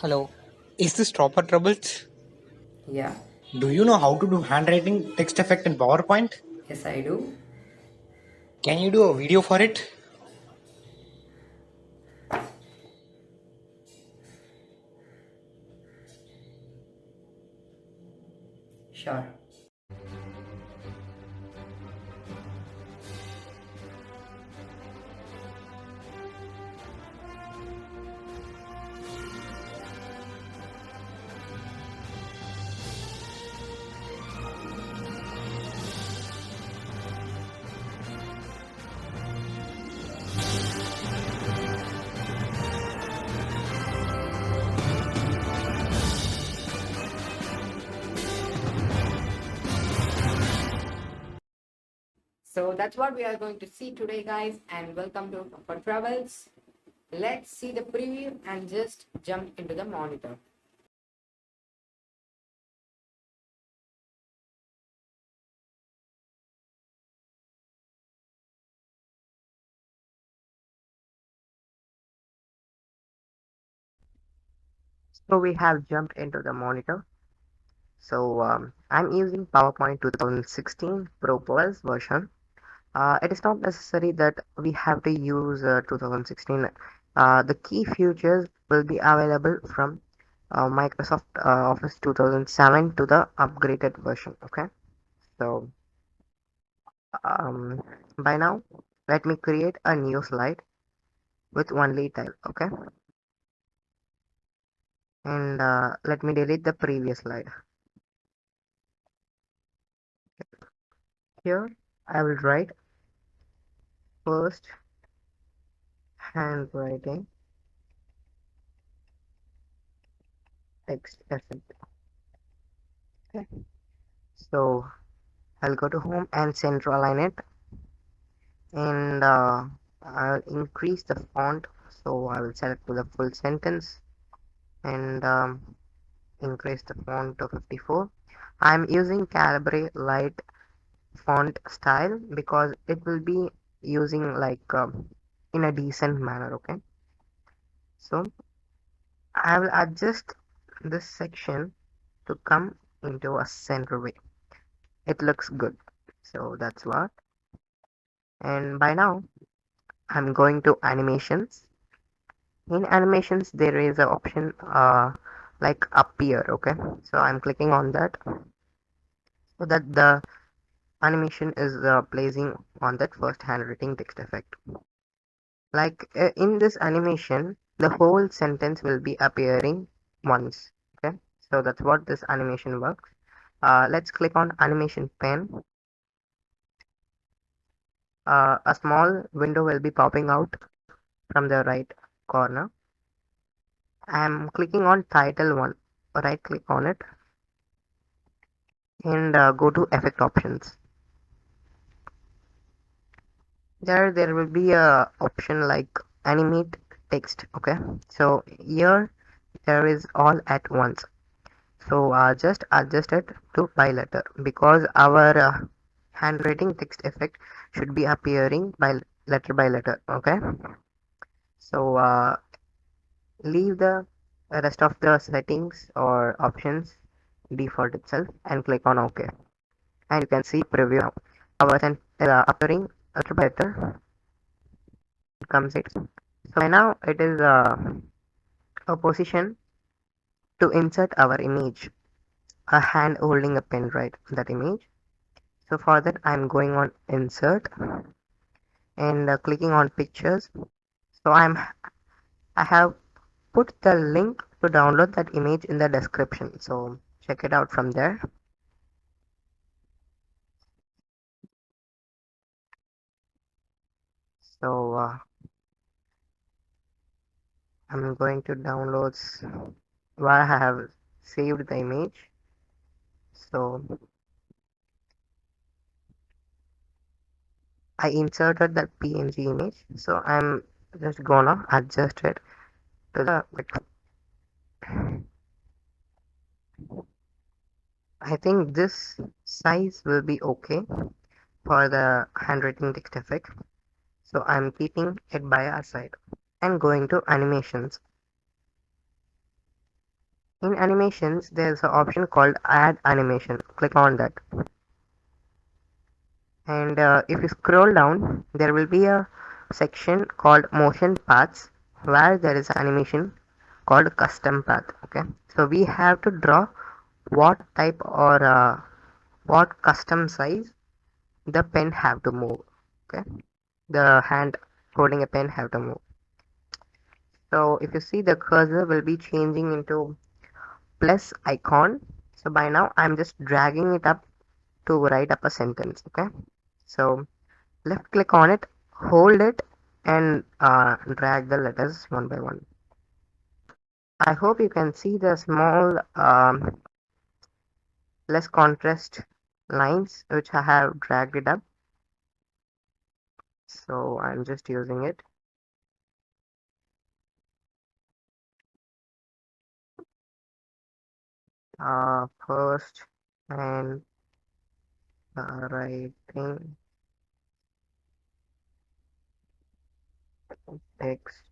Hello, is this Proper Troubles? Yeah, Do you know how to do handwriting text effect in PowerPoint? yes, I do. Can you do a video for it? Sure. So that's what we are going to see today, guys, and welcome to For Travels. Let's see the preview and just jump into the monitor. So we have jumped into the monitor. So I'm using PowerPoint 2016 Pro Plus version. It is not necessary that we have to use 2016. The key features will be available from Microsoft Office 2007 to the upgraded version. Okay, so um, by now, let me create a new slide with only title. Okay, and let me delete the previous slide. Here, I will write first handwriting text effect. Okay, so I'll go to home and center align it, and I'll increase the font. So I will select to the full sentence and increase the font to 54. I'm using Calibri Light font style because it will be using like in a decent manner. Okay, so I will adjust this section to come into a center way. It looks good, so that's what. And by now I'm going to animations. In animations there is an option like appear. Okay, so I'm clicking on that so that the animation is placing on that first handwriting text effect. Like in this animation, the whole sentence will be appearing once. Okay, so that's what this animation works. Let's click on animation pen. A small window will be popping out from the right corner. I'm clicking on title one. Right click on it and go to effect options. There will be a option like animate text. Okay, so here there is all at once. So just adjust it to by letter because our handwriting text effect should be appearing by letter. Okay, so leave the rest of the settings or options default itself and click on OK, and you can see preview now. Our sentence is appearing letter by letter. It comes it. So by now it is a position to insert our image. A hand holding a pen, right? That image. So for that I'm going on insert and clicking on pictures. So I have put the link to download that image in the description, so check it out from there. So I'm going to download where I have saved the image. So I inserted that PNG image, so I'm just gonna adjust it to the I think this size will be okay for the handwriting text effect, so I'm keeping it by our side and going to animations. In animations, there's an option called add animation. Click on that. And if you scroll down, there will be a section called motion paths where there is an animation called custom path. Okay, so we have to draw what type or what custom size the pen have to move. Okay, the hand holding a pen have to move. So if you see, the cursor will be changing into plus icon. So by now I'm just dragging it up to write up a sentence. Okay, so left click on it, hold it, and drag the letters one by one. I hope you can see the small less contrast lines which I have dragged it up. So I'm just using it. First, and writing text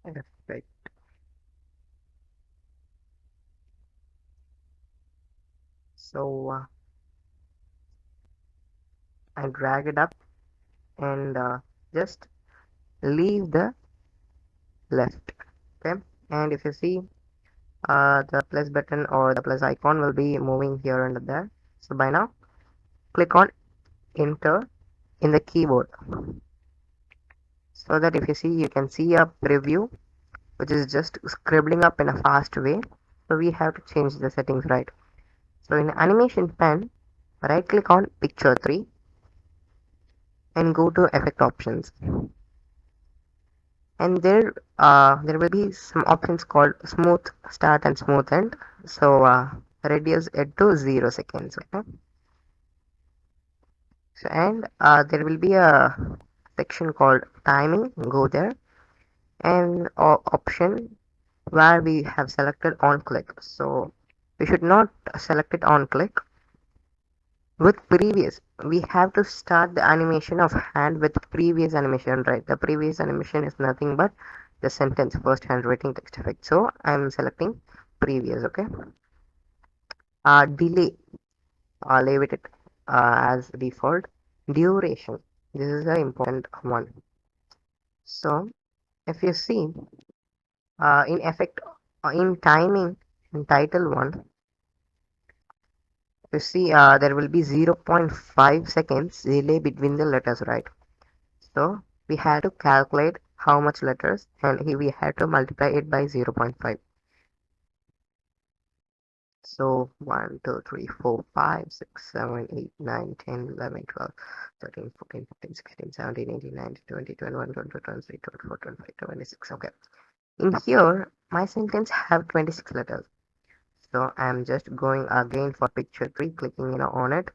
effect. So I drag it up and just leave the left. Okay, and if you see, the plus button or the plus icon will be moving here and there. So by now, click on enter in the keyboard, so that if you see, you can see a preview which is just scribbling up in a fast way. So we have to change the settings, right? So in animation pen, right click on picture 3 and go to effect options, and there will be some options called smooth start and smooth end. So reduce it to 0 seconds. Okay, so and there will be a section called timing. Go there, and option where we have selected on click. So we should not select it on click. With previous, we have to start the animation of hand with previous animation, right? The previous animation is nothing but the sentence first handwriting text effect. So I'm selecting previous. Okay, delay, leave it as default. Duration, this is an important one. So if you see, in effect, in timing, in title 1, you see, there will be 0.5 seconds delay between the letters, right? So we had to calculate how much letters, and here we had to multiply it by 0.5. So 1, 2, 3, 4, 5, 6, 7, 8, 9, 10, 11, 12, 13, 14, 15, 16, 17, 18, 19, 20, 21, 22, 23, 24, 25, 26. Okay. In here, my sentence have 26 letters. So I'm just going again for picture 3, clicking on it,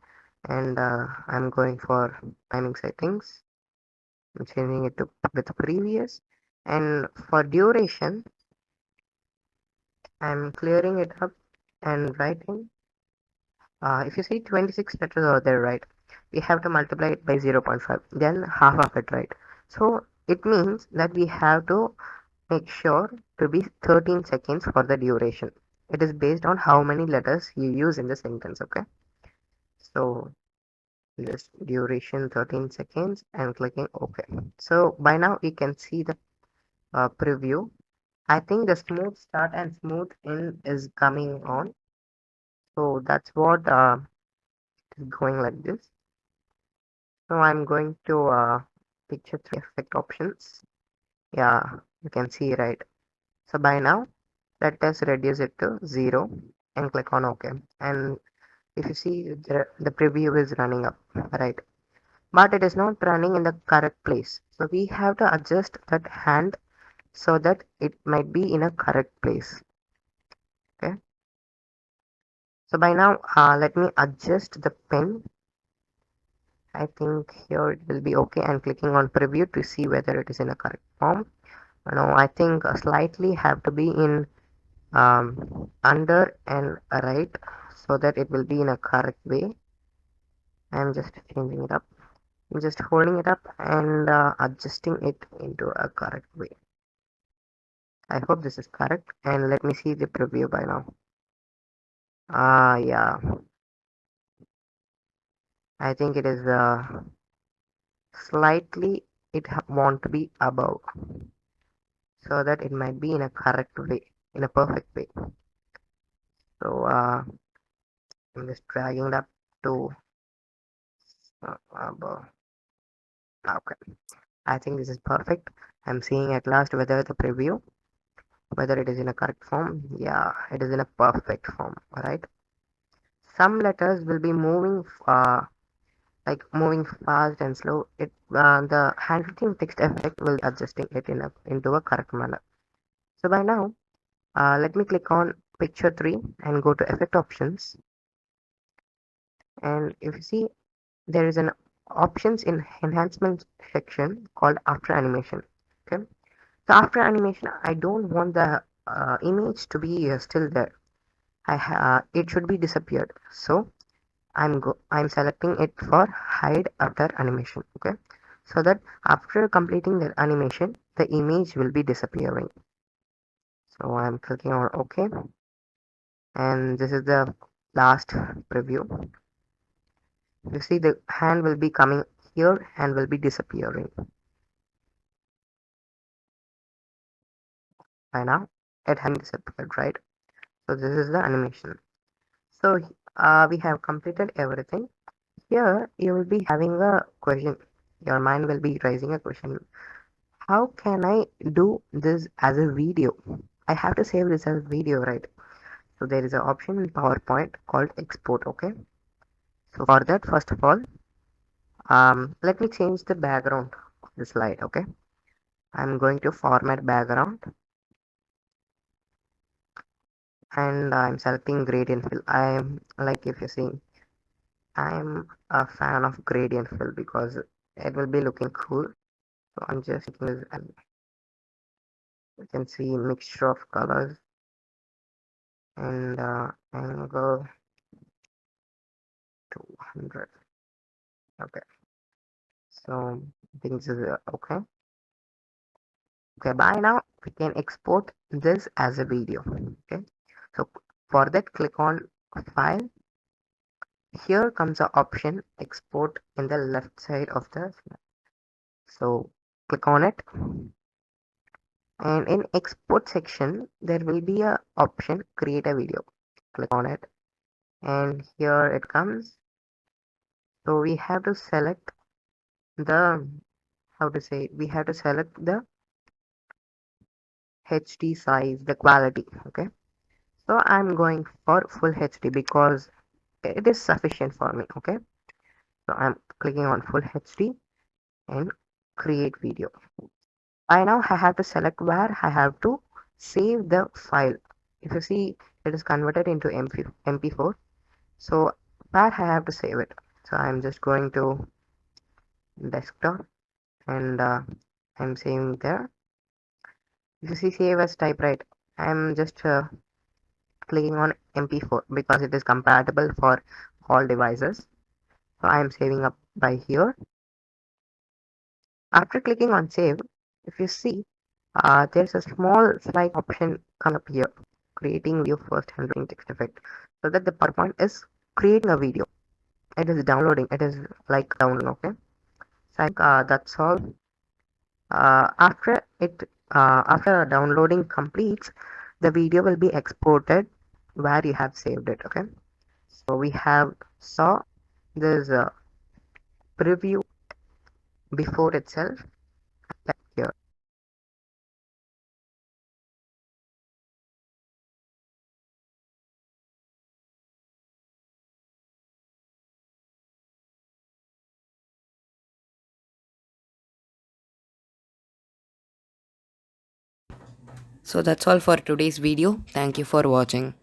and I'm going for timing settings. I'm changing it to with previous, and for duration, I'm clearing it up and writing. If you see 26 letters are there, right? We have to multiply it by 0.5, then half of it, right? So it means that we have to make sure to be 13 seconds for the duration. It is based on how many letters you use in the sentence. Okay, so this duration 13 seconds and clicking OK. So by now you can see the preview. I think the smooth start and smooth end is coming on. So that's what is going like this. So I'm going to picture 3 effect options. Yeah, you can see, right? So by now, let us reduce it to 0 and click on OK. And if you see, the preview is running up, right? But it is not running in the correct place. So we have to adjust that hand so that it might be in a correct place. Okay. So by now, let me adjust the pen. I think here it will be okay, and clicking on preview to see whether it is in a correct form. Now I think slightly have to be in under and right, so that it will be in a correct way. I'm just changing it up. I'm just holding it up and adjusting it into a correct way. I hope this is correct, and let me see the preview by now. Yeah, I think it is slightly, want to be above, so that it might be in a correct way, in a perfect way. So I'm just dragging it up to above. Okay, I think this is perfect. I'm seeing at last whether the preview, whether it is in a correct form. Yeah, it is in a perfect form. All right. Some letters will be moving like moving fast and slow. The handwriting text effect will be adjusting it into a correct manner. So by now, let me click on picture 3 and go to effect options. And if you see, there is an options in enhancement section called after animation. Okay. So after animation, I don't want the image to be still there. It should be disappeared. So I'm selecting it for hide after animation. Okay, so that after completing the animation, the image will be disappearing. So I'm clicking on OK, and this is the last preview. You see the hand will be coming here and will be disappearing. By now, it has disappeared, right? So this is the animation. So we have completed everything. Here you will be having a question. Your mind will be raising a question. How can I do this as a video? I have to save this as a video, right? So there is an option in PowerPoint called export. Okay. So for that, first of all, let me change the background of the slide. Okay. I'm going to format background, and I'm selecting gradient fill. I'm like, if you see, I'm a fan of gradient fill because it will be looking cool. So I'm just taking this, and you can see mixture of colors and angle 200. Okay, so I think this is okay. Okay, by now we can export this as a video. Okay, so for that, click on file. Here comes the option export in the left side of the slide. So click on it, and in export section there will be a option create a video. Click on it, and here it comes. So we have to select the, how to say, we have to select the HD size, the quality. Okay, so I'm going for full HD because it is sufficient for me. Okay, so I'm clicking on full HD and create video. By now I have to select where I have to save the file. If you see, it is converted into MP4. So where I have to save it. So I'm just going to desktop, and I'm saving there. If you see save as type, right, I'm just clicking on MP4 because it is compatible for all devices. So I am saving up by here. After clicking on save, if you see, there's a small slide option come up here, creating video first handwriting text effect. So that the PowerPoint is creating a video. It is downloading. It is like downloading. Okay. So I think that's all. After downloading completes, the video will be exported where you have saved it. Okay. So we have saw this preview before itself here. So that's all for today's video. Thank you for watching.